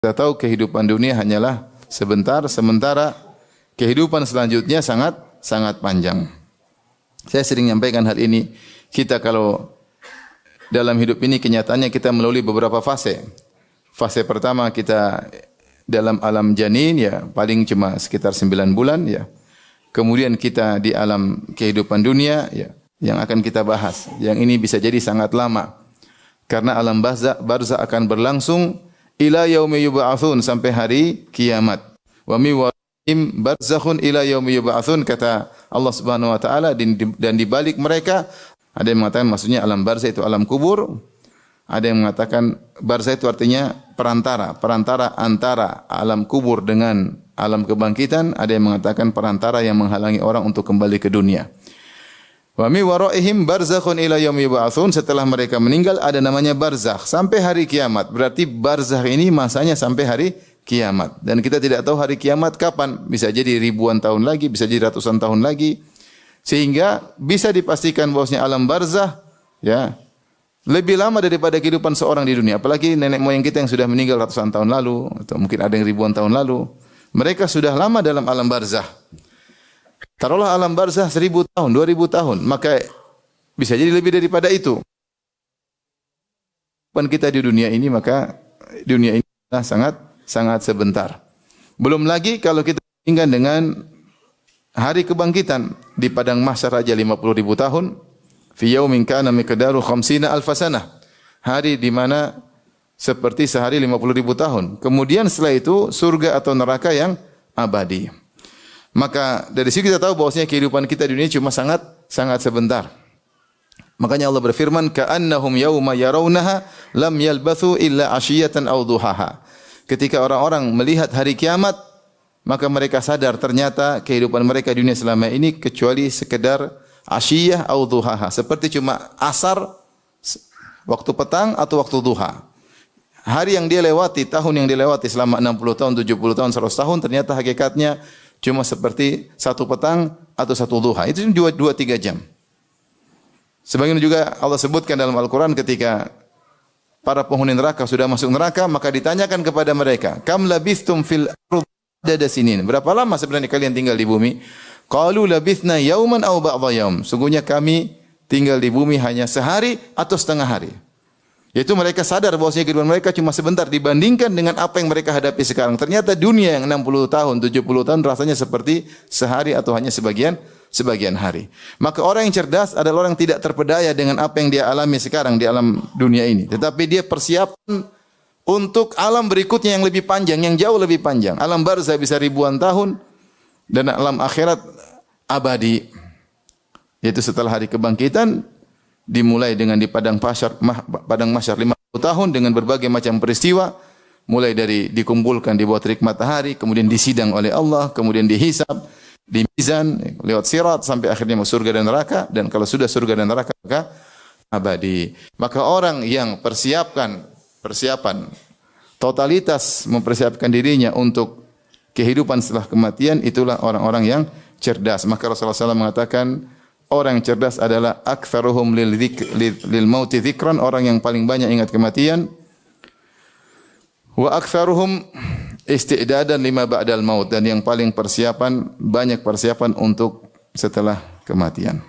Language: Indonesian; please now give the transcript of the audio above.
Kita tahu kehidupan dunia hanyalah sebentar, sementara kehidupan selanjutnya sangat sangat panjang. Saya sering menyampaikan hal ini. Kita kalau dalam hidup ini kenyataannya kita melalui beberapa fase. Fase pertama kita dalam alam janin, ya paling cuma sekitar 9 bulan, ya. Kemudian kita di alam kehidupan dunia, ya, yang akan kita bahas. Yang ini bisa jadi sangat lama. Karena alam barzakh akan berlangsung ila yaumi yub'atsun, sampai hari kiamat. Wa mi warihim barzakhun ila yaumi yub'atsun, kata Allah Subhanahu wa taala, dan di balik mereka ada yang mengatakan maksudnya alam barzakh itu alam kubur. Ada yang mengatakan barzakh itu artinya perantara antara alam kubur dengan alam kebangkitan. Ada yang mengatakan perantara yang menghalangi orang untuk kembali ke dunia. Wa mi waraihim barzakhun ila yaumi yub'atsun, setelah mereka meninggal ada namanya barzakh sampai hari kiamat. Berarti barzakh ini masanya sampai hari kiamat. Dan kita tidak tahu hari kiamat kapan. Bisa jadi ribuan tahun lagi, bisa jadi ratusan tahun lagi. Sehingga bisa dipastikan bahwasanya alam barzakh, ya, lebih lama daripada kehidupan seorang di dunia. Apalagi nenek moyang kita yang sudah meninggal ratusan tahun lalu, atau mungkin ada yang ribuan tahun lalu. Mereka sudah lama dalam alam barzakh. Taruhlah alam barzakh 1000 tahun, 2000 tahun, maka bisa jadi lebih daripada itu. Kehidupan kita di dunia ini, maka dunia ini sangat sangat sebentar. Belum lagi kalau kita bandingkan dengan hari kebangkitan di padang mahsyar aja 50.000 tahun. Fi yaumin kana miqdaru 50 alf sanah. Hari di mana seperti sehari 50.000 tahun. Kemudian setelah itu surga atau neraka yang abadi. Maka dari sini kita tahu bahwasanya kehidupan kita di dunia cuma sangat sebentar. Makanya Allah berfirman, ka'annahum yauma yarawnaha lam yalbathu illa 'ashiyatan aw duhaha. Ketika orang-orang melihat hari kiamat, maka mereka sadar ternyata kehidupan mereka di dunia selama ini kecuali sekedar ashiyah atau duhaha, seperti cuma asar, waktu petang atau waktu duha. Hari yang dia lewati, tahun yang dia lewati selama 60 tahun, 70 tahun, 100 tahun, ternyata hakikatnya cuma seperti satu petang atau satu duha. Itu 2-3 jam. Sebagaimana juga Allah sebutkan dalam Al-Quran ketika para penghuni neraka sudah masuk neraka, maka ditanyakan kepada mereka, kam labithtum fil ardi sinin. Berapa lama sebenarnya kalian tinggal di bumi? Qalu labithna yauman aw ba'dha yaum. Sungguhnya kami tinggal di bumi hanya sehari atau setengah hari. Yaitu mereka sadar bahwasanya kehidupan mereka cuma sebentar dibandingkan dengan apa yang mereka hadapi sekarang. Ternyata dunia yang 60 tahun, 70 tahun rasanya seperti sehari atau hanya sebagian hari. Maka orang yang cerdas adalah orang yang tidak terpedaya dengan apa yang dia alami sekarang di alam dunia ini. Tetapi dia persiapan untuk alam berikutnya yang lebih panjang, yang jauh lebih panjang. Alam barzakh bisa ribuan tahun dan alam akhirat abadi. Yaitu setelah hari kebangkitan, dimulai dengan di padang mahsyar 50 tahun dengan berbagai macam peristiwa, mulai dari dikumpulkan di bawah terik matahari, kemudian disidang oleh Allah, kemudian dihisab, di mizan, lewat sirat sampai akhirnya masuk surga dan neraka, dan kalau sudah surga dan neraka maka abadi. Maka orang yang persiapan totalitas mempersiapkan dirinya untuk kehidupan setelah kematian, itulah orang-orang yang cerdas. Maka Rasulullah SAW mengatakan orang yang cerdas adalah aktsaruhum lil mauti dzikran, orang yang paling banyak ingat kematian. Wa aktsaruhum isti'dadan lima ba'dal maut, dan yang paling banyak persiapan untuk setelah kematian.